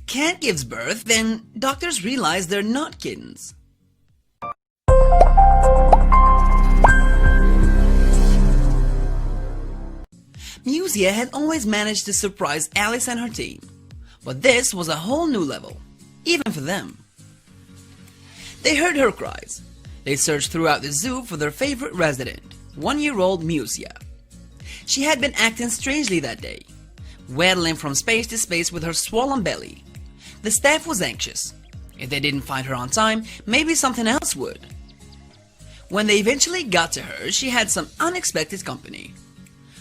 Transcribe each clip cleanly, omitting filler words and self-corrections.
cat gives birth, then doctors realize they're not kittens. Musia had always managed to surprise Alice and her team, but this was a whole new level, even for them. They heard her cries. They searched throughout the zoo for their favorite resident, 1-year-old Musia. She had been acting strangely that day, waddling from space to space with her swollen belly. The staff was anxious. If they didn't find her on time, maybe something else would. When they eventually got to her, she had some unexpected company.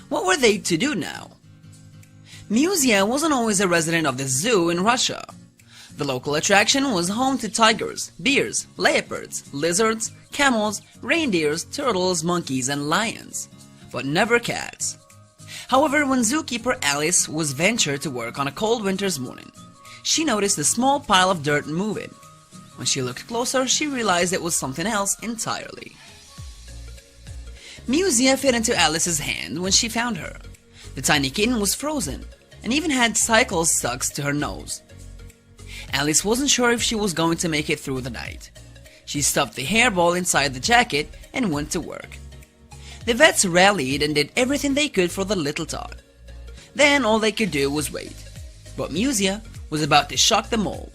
What were they to do now? Musia wasn't always a resident of the zoo in Russia. The local attraction was home to tigers, bears, leopards, lizards, camels, reindeers, turtles, monkeys, and lions, but never cats. However, when zookeeper Alice was ventured to work on a cold winter's morning, she noticed a small pile of dirt moving. When she looked closer, she realized it was something else entirely. Musia fit into Alice's hand when she found her. The tiny kitten was frozen and even had cycles stuck to her nose. Alice wasn't sure if she was going to make it through the night. She stuffed the hairball inside the jacket and went to work. The vets rallied and did everything they could for the little tot. Then all they could do was wait. But Musia was about to shock them all.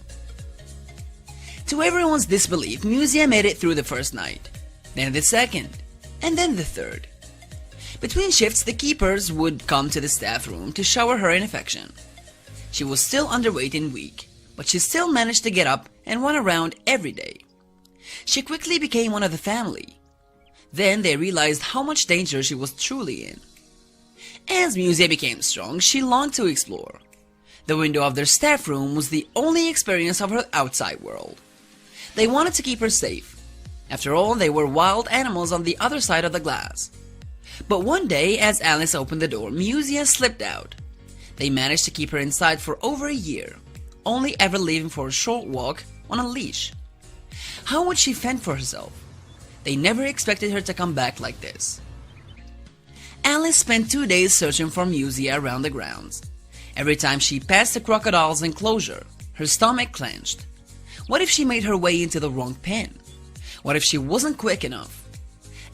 To everyone's disbelief, Musia made it through the first night, then the second, and then the third. Between shifts, the keepers would come to the staff room to shower her in affection. She was still underweight and weak, but she still managed to get up and run around every day. She quickly became one of the family. Then they realized how much danger she was truly in. As Musia became strong, she longed to explore. The window of their staff room was the only experience of her outside world. They wanted to keep her safe. After all, they were wild animals on the other side of the glass. But one day, as Alice opened the door, Musia slipped out. They managed to keep her inside for over a year, only ever leaving for a short walk on a leash. How would she fend for herself? They never expected her to come back like this. Alice spent 2 days searching for Musia around the grounds. Every time she passed the crocodile's enclosure, her stomach clenched. What if she made her way into the wrong pen? What if she wasn't quick enough?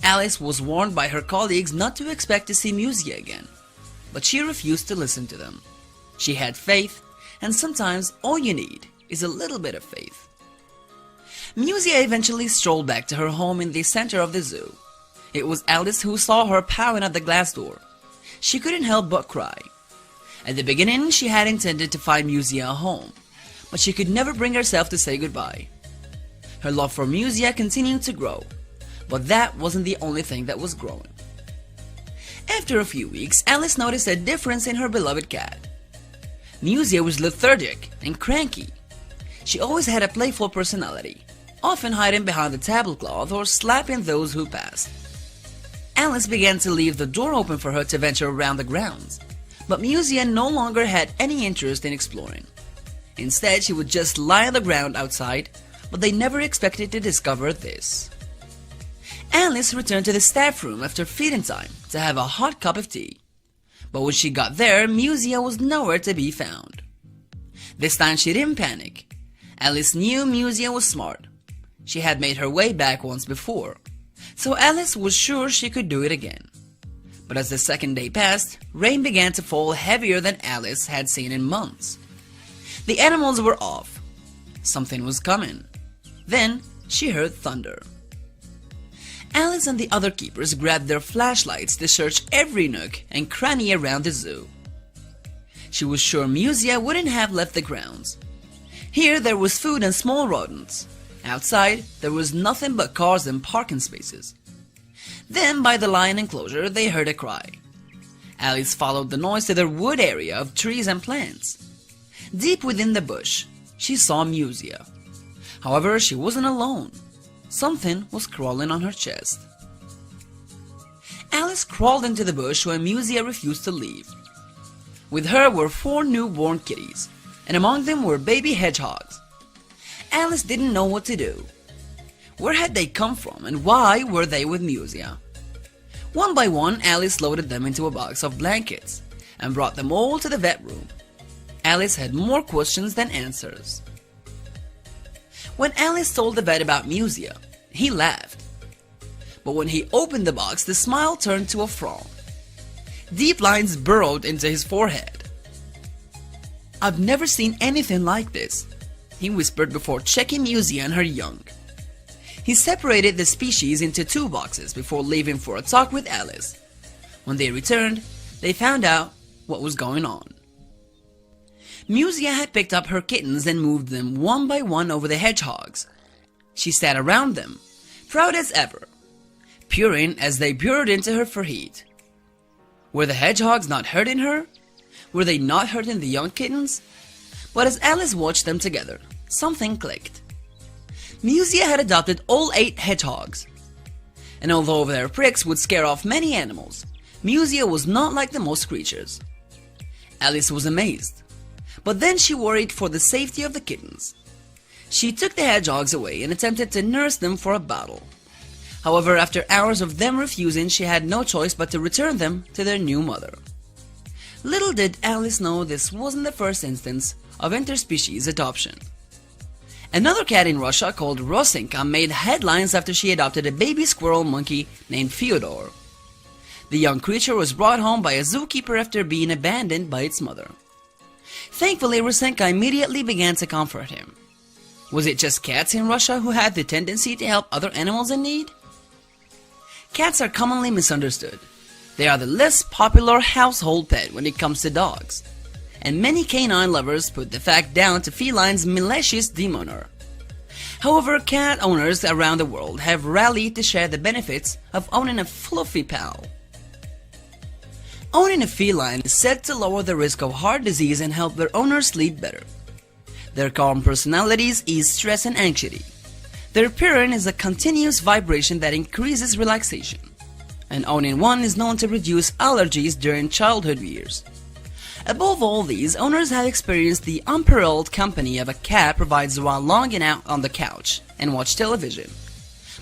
Alice was warned by her colleagues not to expect to see Musia again, but she refused to listen to them. She had faith, and sometimes all you need is a little bit of faith. Musia eventually strolled back to her home in the center of the zoo. It was Alice who saw her powing at the glass door. She couldn't help but cry. At the beginning, she had intended to find Musia a home, but she could never bring herself to say goodbye. Her love for Musia continued to grow, but that wasn't the only thing that was growing. After a few weeks, Alice noticed a difference in her beloved cat. Musia was lethargic and cranky. She always had a playful personality, often hiding behind the tablecloth or slapping those who passed. Alice began to leave the door open for her to venture around the grounds, but Musia no longer had any interest in exploring. Instead, she would just lie on the ground outside, but they never expected to discover this. Alice returned to the staff room after feeding time to have a hot cup of tea. But when she got there, Musia was nowhere to be found. This time she didn't panic. Alice knew Musia was smart. She had made her way back once before, so Alice was sure she could do it again. But as the second day passed, rain began to fall heavier than Alice had seen in months. The animals were off. Something was coming. Then she heard thunder. Alice and the other keepers grabbed their flashlights to search every nook and cranny around the zoo. She was sure Musia wouldn't have left the grounds. Here there was food and small rodents. Outside there was nothing but cars and parking spaces. Then by the lion enclosure they heard a cry. Alice followed the noise to the wood area of trees and plants. Deep within the bush, she saw Musia. However, she wasn't alone. Something was crawling on her chest. Alice crawled into the bush when Musia refused to leave. With her were 4 newborn kitties, and among them were baby hedgehogs. Alice didn't know what to do. Where had they come from, and why were they with Musia? One by one, Alice loaded them into a box of blankets and brought them all to the vet room. Alice had more questions than answers. When Alice told the vet about Musia, he laughed. But when he opened the box, the smile turned to a frown. Deep lines burrowed into his forehead. "I've never seen anything like this," he whispered before checking Musia and her young. He separated the species into 2 boxes before leaving for a talk with Alice. When they returned, they found out what was going on. Musia had picked up her kittens and moved them one by one over the hedgehogs. She sat around them, proud as ever, purring as they peered into her for heat. Were the hedgehogs not hurting her? Were they not hurting the young kittens? But as Alice watched them together, something clicked. Musia had adopted all 8 hedgehogs. And although their pricks would scare off many animals, Musia was not like the most creatures. Alice was amazed, but then she worried for the safety of the kittens. She took the hedgehogs away and attempted to nurse them for a bottle. However, after hours of them refusing, she had no choice but to return them to their new mother. Little did Alice know this wasn't the first instance of interspecies adoption. Another cat in Russia called Rosinka made headlines after she adopted a baby squirrel monkey named Fyodor. The young creature was brought home by a zookeeper after being abandoned by its mother. Thankfully, Rosinka immediately began to comfort him. Was it just cats in Russia who had the tendency to help other animals in need? Cats are commonly misunderstood. They are the less popular household pet when it comes to dogs, and many canine lovers put the fact down to felines' malicious demeanor. However, cat owners around the world have rallied to share the benefits of owning a fluffy pal. Owning a feline is said to lower the risk of heart disease and help their owners sleep better. Their calm personalities ease stress and anxiety. Their purring is a continuous vibration that increases relaxation. And owning one is known to reduce allergies during childhood years. Above all these, owners have experienced the unparalleled company of a cat provides while lounging out on the couch and watch television.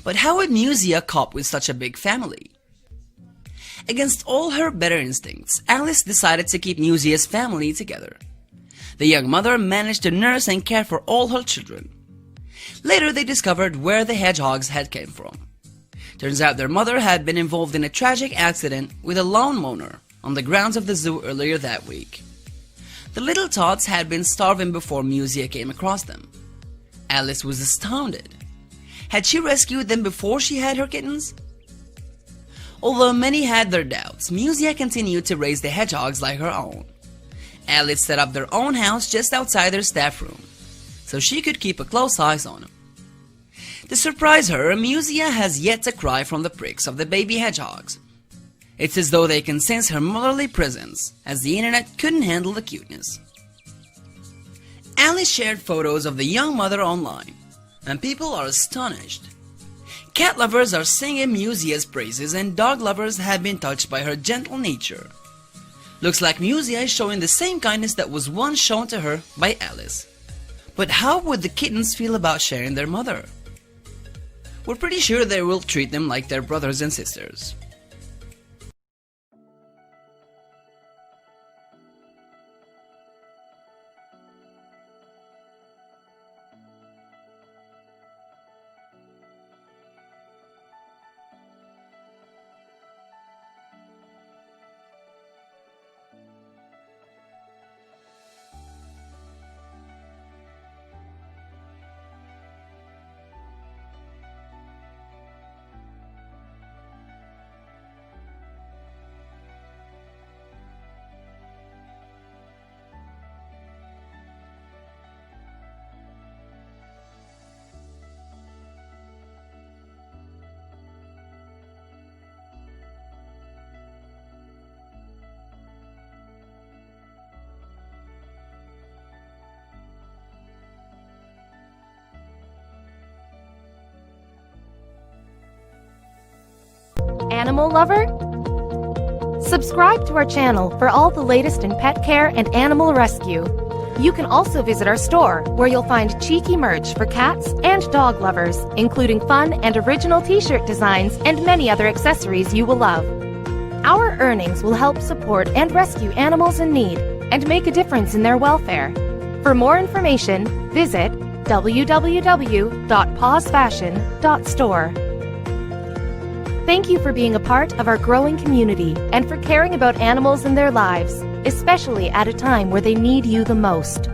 But how would Musia cope with such a big family? Against all her better instincts, Alice decided to keep Musia's family together. The young mother managed to nurse and care for all her children. Later, they discovered where the hedgehogs had came from. Turns out their mother had been involved in a tragic accident with a lawn mower on the grounds of the zoo earlier that week. The little tots had been starving before Musia came across them. Alice was astounded. Had she rescued them before she had her kittens? Although many had their doubts, Musia continued to raise the hedgehogs like her own. Alice set up their own house just outside their staff room, so she could keep a close eye on them. To surprise her, Musia has yet to cry from the pricks of the baby hedgehogs. It's as though they can sense her motherly presence, as the internet couldn't handle the cuteness. Alice shared photos of the young mother online, and people are astonished. Cat lovers are singing Musia's praises, and dog lovers have been touched by her gentle nature. Looks like Musia is showing the same kindness that was once shown to her by Alice. But how would the kittens feel about sharing their mother? We're pretty sure they will treat them like their brothers and sisters. Animal lover? Subscribe to our channel for all the latest in pet care and animal rescue. You can also visit our store, where you'll find cheeky merch for cats and dog lovers, including fun and original t-shirt designs and many other accessories you will love. Our earnings will help support and rescue animals in need. and make a difference in their welfare. For more information, visit www.pawsfashion.store. Thank you for being a part of our growing community and for caring about animals and their lives, especially at a time where they need you the most.